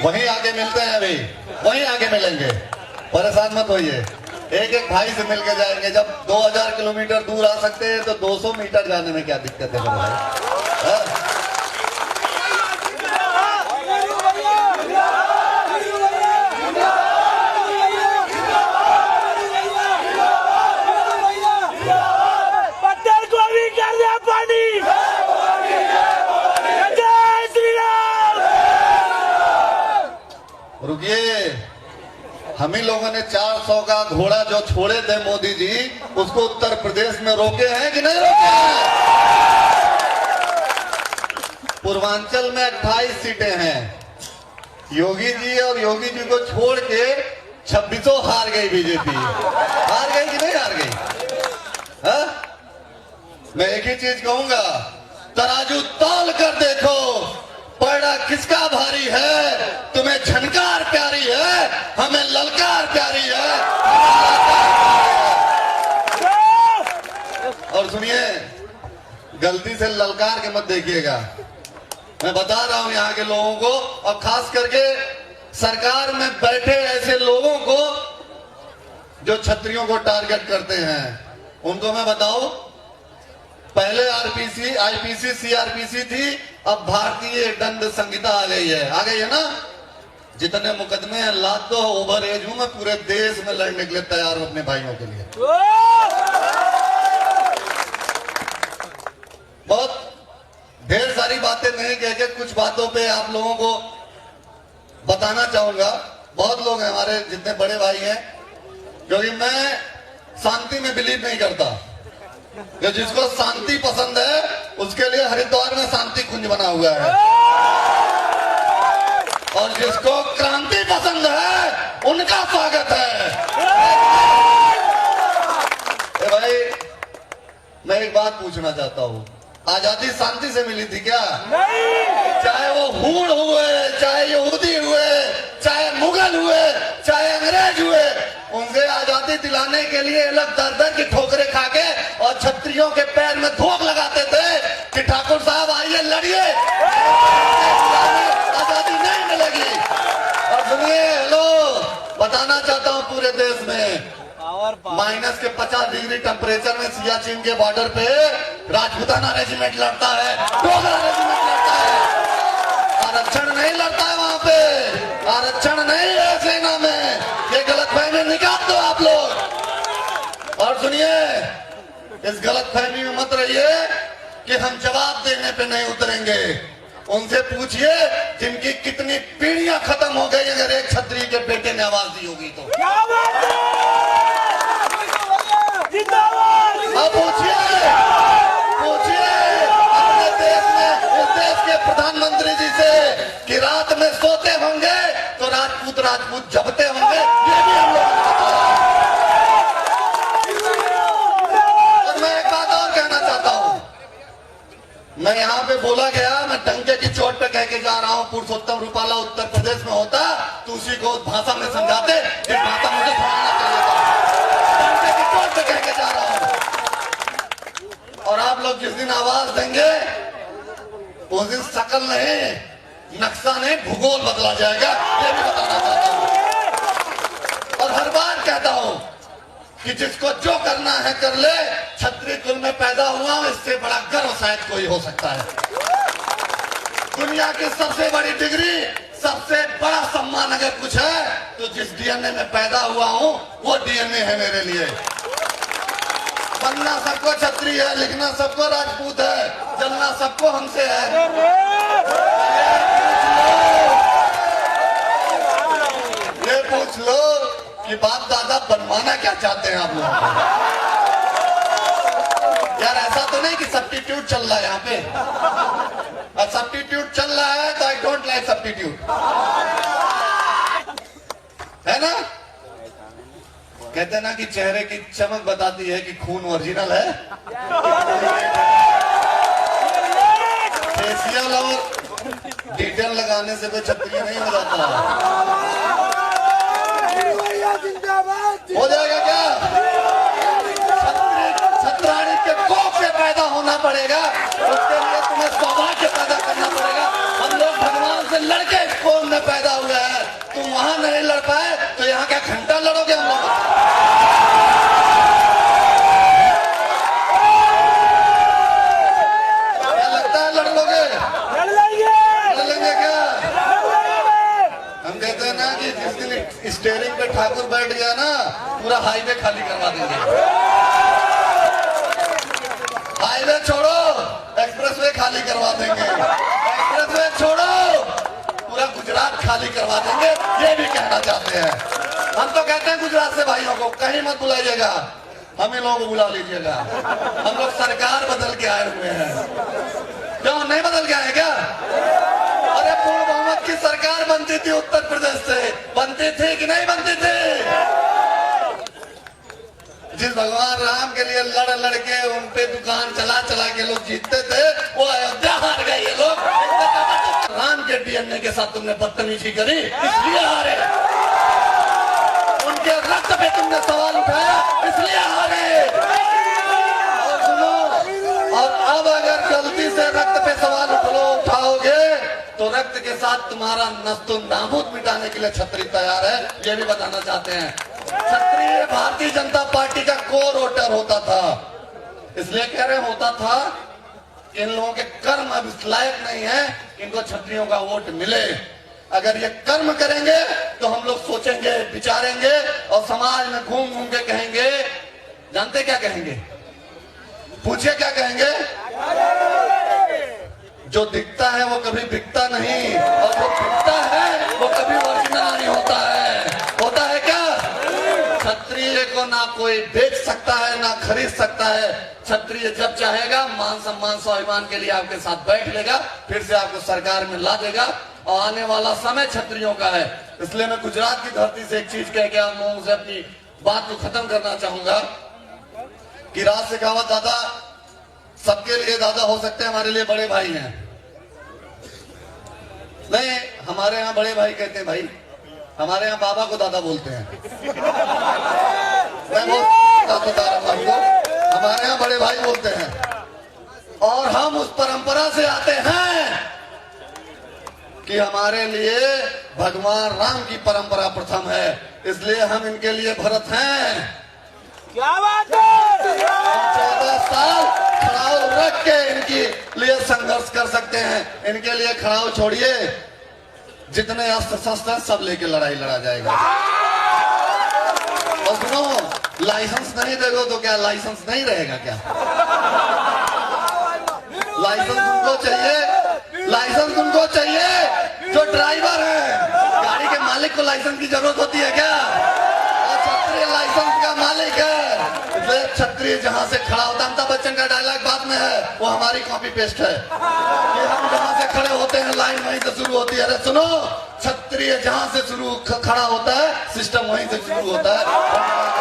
वहीं आगे मिलते हैं, अभी वहीं आगे मिलेंगे, परेशान मत होइए। एक एक भाई से मिलके जाएंगे। जब 2000 किलोमीटर दूर आ सकते हैं तो 200 मीटर जाने में क्या दिक्कत है भाई? रुकिए, हम ही लोगों ने 400 का घोड़ा जो छोड़े थे मोदी जी, उसको उत्तर प्रदेश में रोके हैं कि नहीं रोके हैं? पूर्वांचल में 28 सीटें हैं। योगी जी और योगी जी को छोड़ के 26 हार गई बीजेपी। हार गई कि नहीं हार गई? हा? मैं एक ही चीज कहूंगा, तराजू तौल कर देखो, पलड़ा किसका भारी है। तुम्हें झनकार प्यारी है, हमें ललकार प्यारी है। और सुनिए, गलती से ललकार के मत देखिएगा। मैं बता रहा हूं यहाँ के लोगों को, और खास करके सरकार में बैठे ऐसे लोगों को जो छत्रियों को टारगेट करते हैं, उनको मैं बताऊं, पहले आरपीसी, आईपीसी, सीआरपीसी थी, अब भारतीय दंड संहिता आ गई है ना। जितने मुकदमे हैं लाद दो, ओवर एज हूं मैं, पूरे देश में लड़ने के लिए तैयार हूं अपने भाइयों के लिए। बहुत ढेर सारी बातें नहीं कह के कुछ बातों पे आप लोगों को बताना चाहूंगा। बहुत लोग हैं हमारे जितने बड़े भाई हैं, क्योंकि मैं शांति में बिलीव नहीं करता। जिसको शांति पसंद है उसके लिए हरिद्वार में शांति कुंज बना हुआ है, और जिसको क्रांति पसंद है उनका स्वागत है। भाई, मैं एक बात पूछना चाहता हूँ, आजादी शांति से मिली थी क्या? नहीं। चाहे वो हूण हुए, चाहे यहूदी हुए, चाहे मुगल हुए, चाहे अंग्रेज हुए, उनसे आजादी दिलाने के लिए अलग दर दर की ठोकरें खा के और छत्रियों के पैर में धोख लगाते थे कि ठाकुर साहब आइए लड़िए, आजादी नहीं मिलेगी। और सुनिए, हेलो, बताना चाहता हूँ पूरे देश में माइनस के 50 डिग्री टेम्परेचर में सियाचिन के बॉर्डर पे राजपूताना रेजिमेंट लड़ता है, डोगरा रेजिमेंट लड़ता है। आरक्षण नहीं लड़ता है वहां पे, आरक्षण नहीं है सेना में। ये गलतफहमी निकाल दो आप लोग। और सुनिए, इस गलतफहमी में मत रहिए कि हम जवाब देने पे नहीं उतरेंगे। उनसे पूछिए जिनकी कितनी पीढ़ियां खत्म हो गई अगर एक छत्री के बेटे ने आवाज दी होगी तो। अब पूछिए अपने देश में, इस देश के प्रधानमंत्री जी से कि रात में सोते होंगे तो राजपूत जबते होंगे, ये भी हम लोग को पता है। और मैं एक बात और कहना चाहता हूं, मैं यहाँ पे बोला गया, मैं डंके की चोट पे कह के जा रहा हूँ, पुरुषोत्तम रूपाला उत्तर प्रदेश में होता तो उसी को भाषा में समझाते, जिस भाषा मुझे समझना चाहिए था। डंके की चोट पे कह के जा रहा हूँ। और आप लोग जिस दिन आवाज देंगे उस दिन शकल नहीं, नक्शा नहीं, भूगोल बदला जाएगा, ये भी बताना चाहता हूँ। और हर बार कहता हूँ कि जिसको जो करना है कर ले, छत्री कुल में पैदा हुआ हूं, इससे बड़ा गर्व शायद कोई हो सकता है। दुनिया की सबसे बड़ी डिग्री, सबसे बड़ा सम्मान अगर कुछ है तो जिस डीएनए में पैदा हुआ हूं वो डीएनए है मेरे लिए। बनना सबको छत्री है, लिखना सबको राजपूत है, चलना सबको हमसे है। ये पूछ लो कि बाप दादा बनवाना क्या चाहते हैं आप लोग? यार ऐसा तो नहीं कि सब्स्टिट्यूट चल रहा है यहाँ पे, और सब्स्टिट्यूट चल रहा है तो आई डोंट लाइक सब्स्टिट्यूट, है ना? कहते हैं ना कि चेहरे की चमक बताती है कि खून ओरिजिनल है। फेशियल और डिटेल लगाने से कोई छतरी नहीं हो जाता। हो जाएगा क्या? छत्राणी के कोख से पैदा होना पड़ेगा, उसके लिए तुम्हें सौभाग्य पैदा करना पड़ेगा। हम लोग भगवान से लड़के इस कौम में पैदा हुए नहीं लड़ पाए तो यहाँ क्या घंटा लड़ोगे हम लोग? क्या लगता है लड़ लोगे? लड़ लेंगे क्या? हम कहते हैं ना कि जिस दिन स्टीयरिंग पे ठाकुर बैठ गया ना, पूरा हाईवे खाली करवा देंगे। हाईवे छोड़ो, एक्सप्रेसवे खाली करवा देंगे। एक्सप्रेसवे छोड़ो, पूरा गुजरात खाली करवा देंगे। ये भी कहना चाहते हैं। हम तो कहते हैं गुजरात से भाइयों को कहीं मत बुलाइएगा, हम ही लोगों को बुला लीजिएगा। हम लोग सरकार बदल के आए हुए हैं। क्यों नहीं बदल के आए क्या? अरे पूर्ण बहुमत की सरकार बनती थी उत्तर प्रदेश से, बनती थी कि नहीं बनती थी? जिस भगवान राम के लिए लड़ लड़ के उन पे दुकान चला चला के लोग जीतते थे, वो अयोध्या हार गए ये लोग। राम के डीएनए के साथ तुमने बदतमीजी करी, इसलिए हारे। उनके रक्त पे तुमने सवाल उठाया, इसलिए हारे। और सुनो, और अब अगर गलती से रक्त पे सवाल उठाओगे तो रक्त के साथ तुम्हारा नस्तो नाबूद मिटाने के लिए छत्री तैयार है। ये भी बताना चाहते हैं। क्षत्रिय भारतीय जनता पार्टी का कोर वोटर होता था, इसलिए कह रहे होता था इन लोगों के कर्म अब इस लायक नहीं है इनको क्षत्रियों का वोट मिले। अगर ये कर्म करेंगे तो हम लोग सोचेंगे, विचारेंगे और समाज में घूम घूम के कहेंगे। जानते क्या कहेंगे? पूछिए क्या कहेंगे? जो दिखता है वो कभी बिकता नहीं, और जो बिकता है वो कभी ओरिजिनल नहीं होता है। होता है क्या? क्षत्रिय को ना कोई बेच सकता है ना खरीद सकता है। क्षत्रिय जब चाहेगा मान सम्मान स्वाभिमान के लिए आपके साथ बैठ लेगा, फिर से आपको सरकार में ला देगा। और आने वाला समय क्षत्रियों का है। इसलिए मैं गुजरात की धरती से एक चीज कह के आप लोगों से अपनी बात को खत्म करना चाहूंगा कि राज शेखावत दादा सबके लिए दादा हो सकते हैं, हमारे लिए बड़े भाई हैं। नहीं, हमारे यहाँ बड़े भाई कहते हैं भाई, हमारे यहाँ बाबा को दादा बोलते हैं। मैं बता रहा हूँ, हमारे यहाँ बड़े भाई बोलते हैं। और हम उस परंपरा से आते हैं कि हमारे लिए भगवान राम की परंपरा प्रथम है, इसलिए हम इनके लिए भरत हैं। क्या बात है? 14 साल खड़ाऊ रख के इनके लिए संघर्ष कर सकते हैं। इनके लिए खड़ाऊ छोड़िए, जितने अस्त्र शस्त्र सब लेके लड़ाई लड़ा जाएगा। और सुनो, लाइसेंस नहीं देगा तो क्या लाइसेंस नहीं रहेगा क्या? लाइसेंस उनको चाहिए, लाइसेंस उनको चाहिए जो ड्राइवर है। गाड़ी के मालिक को लाइसेंस की जरूरत होती है क्या? और क्षत्रिय लाइसेंस का मालिक है। क्षत्रिय जहां से खड़ा होता है, अमिताभ बच्चन का डायलॉग बाद में है, वो हमारी कॉपी पेस्ट है कि हम जहां से खड़े होते हैं लाइन वहीं से शुरू होती है। अरे सुनो, क्षत्रिय जहां से शुरू खड़ा होता है सिस्टम वहीं से शुरू होता है।